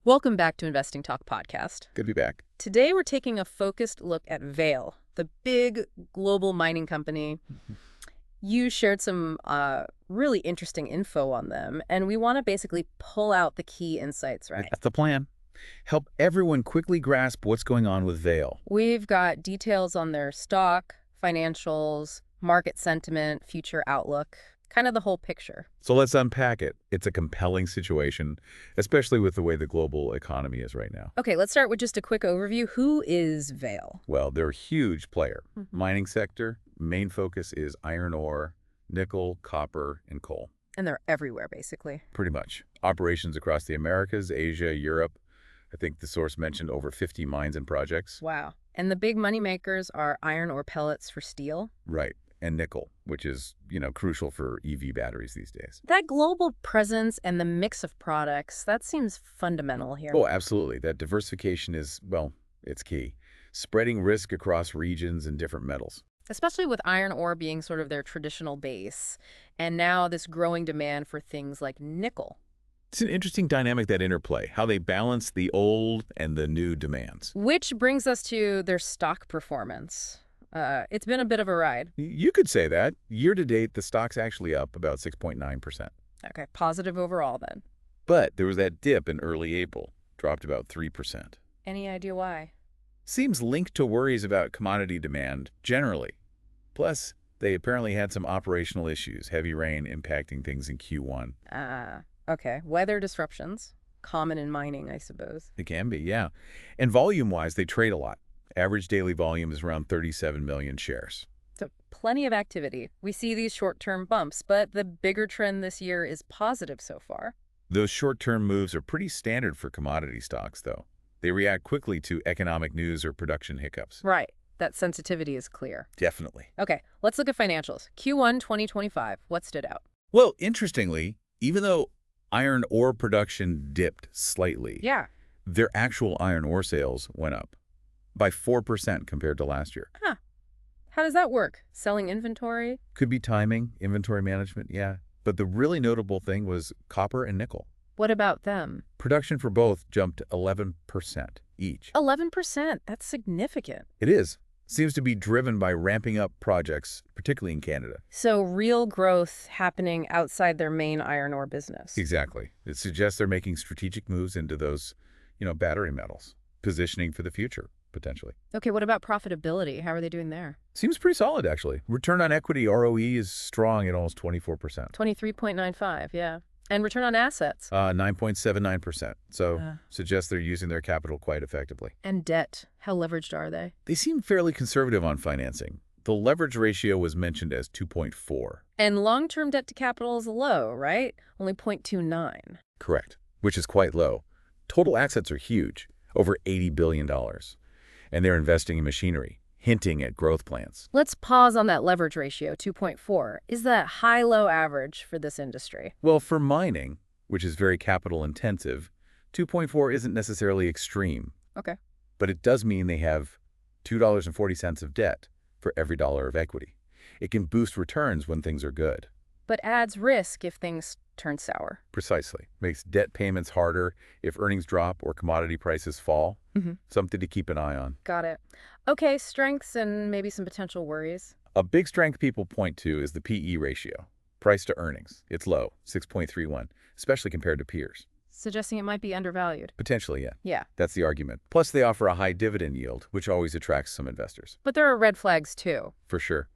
Welcome back to Investing Talk podcast. Good to be back. Today we're taking a focused look at Vale, the big global mining company. You shared some really interesting info on them, and we want to basically pull out the key insights, right? That's the plan. Help everyone quickly grasp what's going on with Vale. We've got details on their stock, financials, market sentiment, future outlook, kind of the whole picture. So let's unpack it. It's a compelling situation, especially with the way the global economy is right now. Okay, let's start with just a quick overview. Who is Vale? Well, they're a huge player. Mining sector, main focus is iron ore, nickel, copper, and coal. And they're everywhere, basically. Pretty much. Operations across the Americas, Asia, Europe. I think the source mentioned over 50 mines and projects. Wow. And the big money makers are iron ore pellets for steel? Right. And nickel, which is, crucial for EV batteries these days. That global presence and the mix of products, that seems fundamental here. Oh, absolutely. That diversification is, well, it's key. Spreading risk across regions and different metals. Especially with iron ore being sort of their traditional base, and now this growing demand for things like nickel. It's an interesting dynamic, that interplay, how they balance the old and the new demands. Which brings us to their stock performance. It's been a bit of a ride. You could say that. Year to date, the stock's actually up about 6.9%. Okay, positive overall then. But there was that dip in early April, dropped about 3%. Any idea why? Seems linked to worries about commodity demand generally. Plus, they apparently had some operational issues, heavy rain impacting things in Q1. Okay. Weather disruptions, common in mining, I suppose. It can be, yeah. And volume-wise, they trade a lot. Average daily volume is around 37 million shares. So plenty of activity. We see these short-term bumps, but the bigger trend this year is positive so far. Those short-term moves are pretty standard for commodity stocks, though. They react quickly to economic news or production hiccups. Right. That sensitivity is clear. Definitely. Okay, let's look at financials. Q1 2025, what stood out? Well, interestingly, even though iron ore production dipped slightly, Yeah. their actual iron ore sales went up by 4% compared to last year. Huh. How does that work? Selling inventory? Could be timing, inventory management, yeah. But the really notable thing was copper and nickel. What about them? Production for both jumped 11% each. 11%. That's significant. It is. Seems to be driven by ramping up projects, particularly in Canada. So real growth happening outside their main iron ore business. Exactly. It suggests they're making strategic moves into those, battery metals, positioning for the future, potentially. Okay, what about profitability? How are they doing there? Seems pretty solid, actually. Return on equity, ROE, is strong at almost 24%. 23.95, yeah. And return on assets? 9.79%. So suggests they're using their capital quite effectively. And debt. How leveraged are they? They seem fairly conservative on financing. The leverage ratio was mentioned as 2.4. And long-term debt to capital is low, right? Only 0.29. Correct, which is quite low. Total assets are huge, over $80 billion. And they're investing in machinery, hinting at growth plans. Let's pause on that leverage ratio, 2.4. Is that high-low average for this industry? Well, for mining, which is very capital intensive, 2.4 isn't necessarily extreme. Okay. But it does mean they have $2.40 of debt for every dollar of equity. It can boost returns when things are good. But adds risk if things turn sour. Precisely. Makes debt payments harder if earnings drop or commodity prices fall. Something to keep an eye on. Got it. Okay, strengths and maybe some potential worries. A big strength people point to is the PE ratio, price to earnings. It's low, 6.31, especially compared to peers. Suggesting it might be undervalued. Potentially, yeah. Yeah. That's the argument. Plus, they offer a high dividend yield, which always attracts some investors. But there are red flags, too. For sure.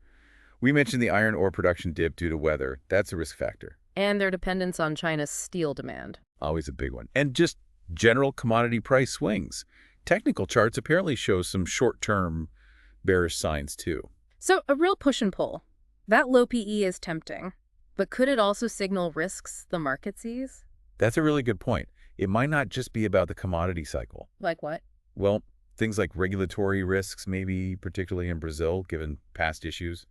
We mentioned the iron ore production dip due to weather. That's a risk factor. And their dependence on China's steel demand. Always a big one. And just general commodity price swings. Technical charts apparently show some short-term bearish signs, too. So a real push and pull. That low PE is tempting. But could it also signal risks the market sees? That's a really good point. It might not just be about the commodity cycle. Like what? Well, things like regulatory risks, maybe particularly in Brazil, given past issues,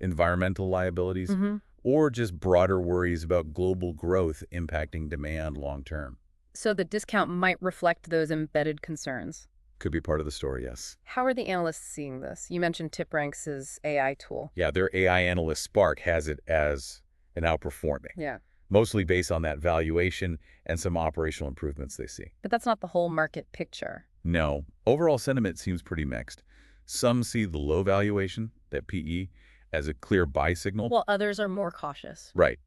environmental liabilities, or just broader worries about global growth impacting demand long term. So the discount might reflect those embedded concerns. Could be part of the story, yes. How are the analysts seeing this? You mentioned TipRanks' AI tool. Yeah, their AI analyst Spark has it as an outperforming. Yeah. mostly based on that valuation and some operational improvements they see. But that's not the whole market picture. No, overall sentiment seems pretty mixed. Some see the low valuation, that PE, as a clear buy signal. While others are more cautious. Right.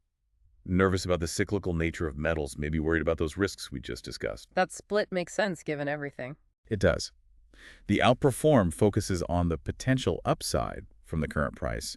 Nervous about the cyclical nature of metals, maybe worried about those risks we just discussed. That split makes sense given everything. It does. The outperform focuses on the potential upside from the current price,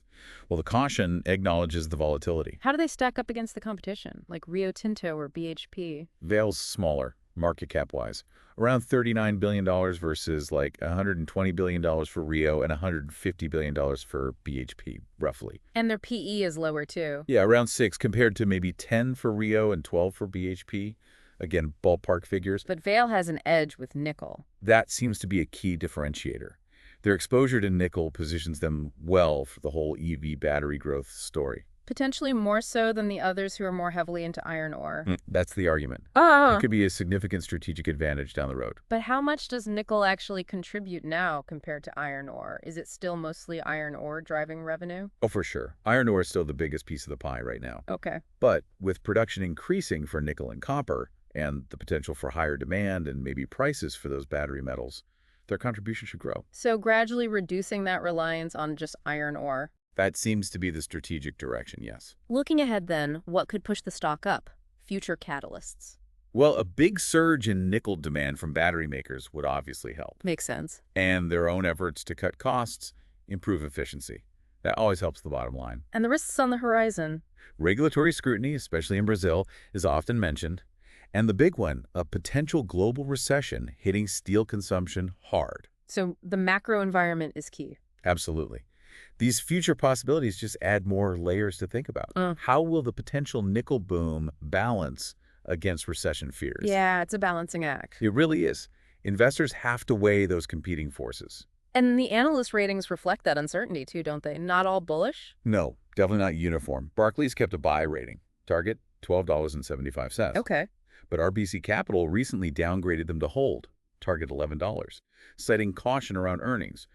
while the caution acknowledges the volatility. How do they stack up against the competition, like Rio Tinto or BHP? Vale's smaller, market cap-wise, around $39 billion versus like $120 billion for Rio and $150 billion for BHP, roughly. And their PE is lower too. Yeah, around 6 compared to maybe 10 for Rio and 12 for BHP. Again, ballpark figures. But Vale has an edge with nickel. That seems to be a key differentiator. Their exposure to nickel positions them well for the whole EV battery growth story. Potentially more so than the others who are more heavily into iron ore. That's the argument. Oh. It could be a significant strategic advantage down the road. But how much does nickel actually contribute now compared to iron ore? Is it still mostly iron ore driving revenue? Oh, for sure. Iron ore is still the biggest piece of the pie right now. Okay. But with production increasing for nickel and copper, and the potential for higher demand and maybe prices for those battery metals, their contribution should grow. So gradually reducing that reliance on just iron ore. That seems to be the strategic direction, yes. Looking ahead then, what could push the stock up? Future catalysts. Well, a big surge in nickel demand from battery makers would obviously help. Makes sense. And their own efforts to cut costs, improve efficiency. That always helps the bottom line. And the risks on the horizon. Regulatory scrutiny, especially in Brazil, is often mentioned. And the big one, a potential global recession hitting steel consumption hard. So the macro environment is key. Absolutely. These future possibilities just add more layers to think about. How will the potential nickel boom balance against recession fears? Yeah, it's a balancing act. It really is. Investors have to weigh those competing forces. And the analyst ratings reflect that uncertainty too, don't they? Not all bullish? No, definitely not uniform. Barclays kept a buy rating. Target, $12.75. Okay. But RBC Capital recently downgraded them to hold, target $11, citing caution around earnings.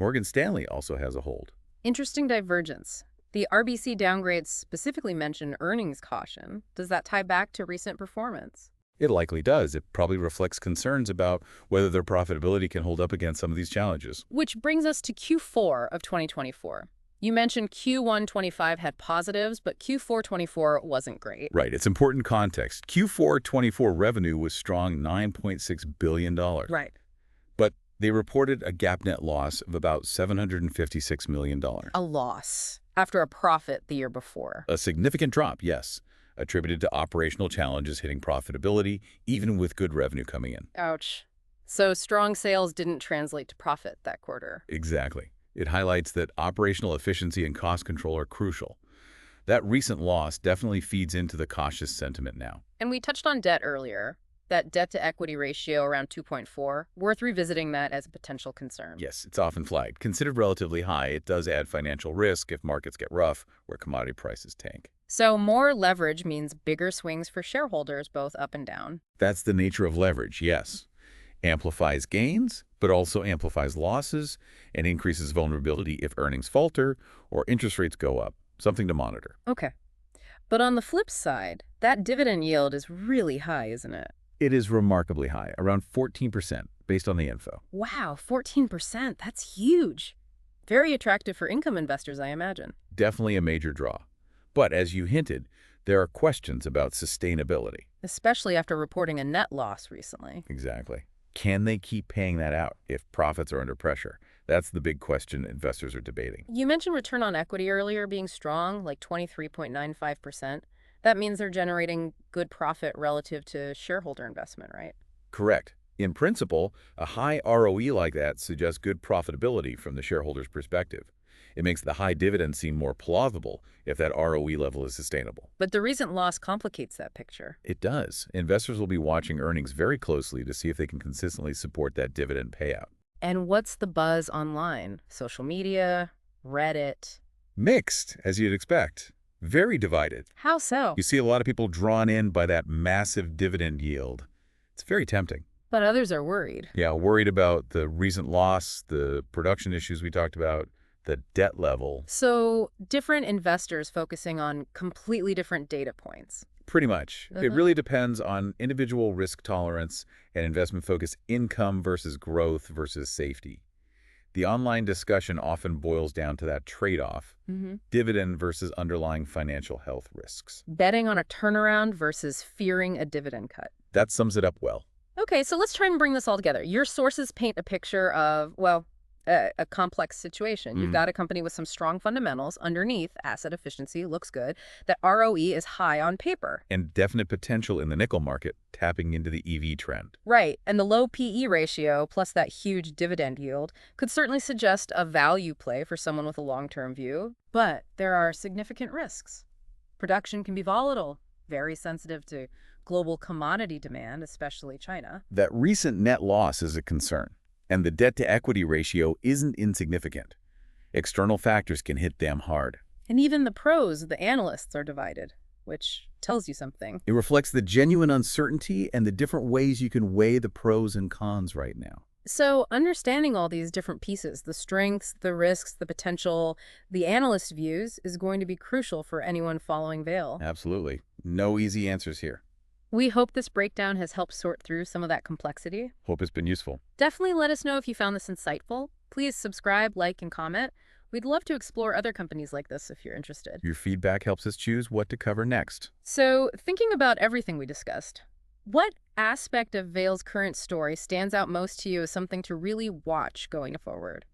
Morgan Stanley also has a hold. Interesting divergence. The RBC downgrades specifically mention earnings caution. Does that tie back to recent performance? It likely does. It probably reflects concerns about whether their profitability can hold up against some of these challenges. Which brings us to Q4 of 2024. You mentioned Q1 25 had positives, but Q4 24 wasn't great. Right. It's important context. Q4 24 revenue was strong, $9.6 billion. Right. But they reported a GAAP net loss of about $756 million. A loss after a profit the year before. A significant drop, yes, attributed to operational challenges hitting profitability, even with good revenue coming in. Ouch. So strong sales didn't translate to profit that quarter. Exactly. It highlights that operational efficiency and cost control are crucial. That recent loss definitely feeds into the cautious sentiment now. And we touched on debt earlier. That debt-to-equity ratio around 2.4, worth revisiting that as a potential concern. Yes, it's often flagged. Considered relatively high, it does add financial risk if markets get rough or commodity prices tank. So more leverage means bigger swings for shareholders, both up and down. That's the nature of leverage, yes. Amplifies gains, but also amplifies losses and increases vulnerability if earnings falter or interest rates go up. Something to monitor. Okay. But on the flip side, that dividend yield is really high, isn't it? It is remarkably high, around 14% based on the info. Wow, 14%. That's huge. Very attractive for income investors, I imagine. Definitely a major draw. But as you hinted, there are questions about sustainability. Especially after reporting a net loss recently. Exactly. Can they keep paying that out if profits are under pressure? That's the big question investors are debating. You mentioned return on equity earlier being strong, like 23.95%. That means they're generating good profit relative to shareholder investment, right? Correct. In principle, a high ROE like that suggests good profitability from the shareholder's perspective. It makes the high dividend seem more plausible if that ROE level is sustainable. But the recent loss complicates that picture. It does. Investors will be watching earnings very closely to see if they can consistently support that dividend payout. And what's the buzz online? Social media, Reddit? Mixed, as you'd expect. Very divided. How so? You see a lot of people drawn in by that massive dividend yield. It's very tempting. But others are worried. Yeah, worried about the recent loss, the production issues we talked about, the debt level. So different investors focusing on completely different data points. Pretty much. It really depends on individual risk tolerance and investment focus, income versus growth versus safety. The online discussion often boils down to that trade-off, dividend versus underlying financial health risks. Betting on a turnaround versus fearing a dividend cut. That sums it up well. Okay, so let's try and bring this all together. Your sources paint a picture of, well, a complex situation. You've got a company with some strong fundamentals. Underneath, asset efficiency looks good. That ROE is high on paper. And definite potential in the nickel market, tapping into the EV trend. Right, and the low PE ratio plus that huge dividend yield could certainly suggest a value play for someone with a long-term view. But there are significant risks. Production can be volatile, very sensitive to global commodity demand, especially China. That recent net loss is a concern. And the debt-to-equity ratio isn't insignificant. External factors can hit them hard. And even the pros, the analysts, are divided, which tells you something. It reflects the genuine uncertainty and the different ways you can weigh the pros and cons right now. So understanding all these different pieces, the strengths, the risks, the potential, the analyst views, is going to be crucial for anyone following Vale. Absolutely. No easy answers here. We hope this breakdown has helped sort through some of that complexity. Hope it's been useful. Definitely let us know if you found this insightful. Please subscribe, like, and comment. We'd love to explore other companies like this if you're interested. Your feedback helps us choose what to cover next. So, thinking about everything we discussed, what aspect of Vale's current story stands out most to you as something to really watch going forward?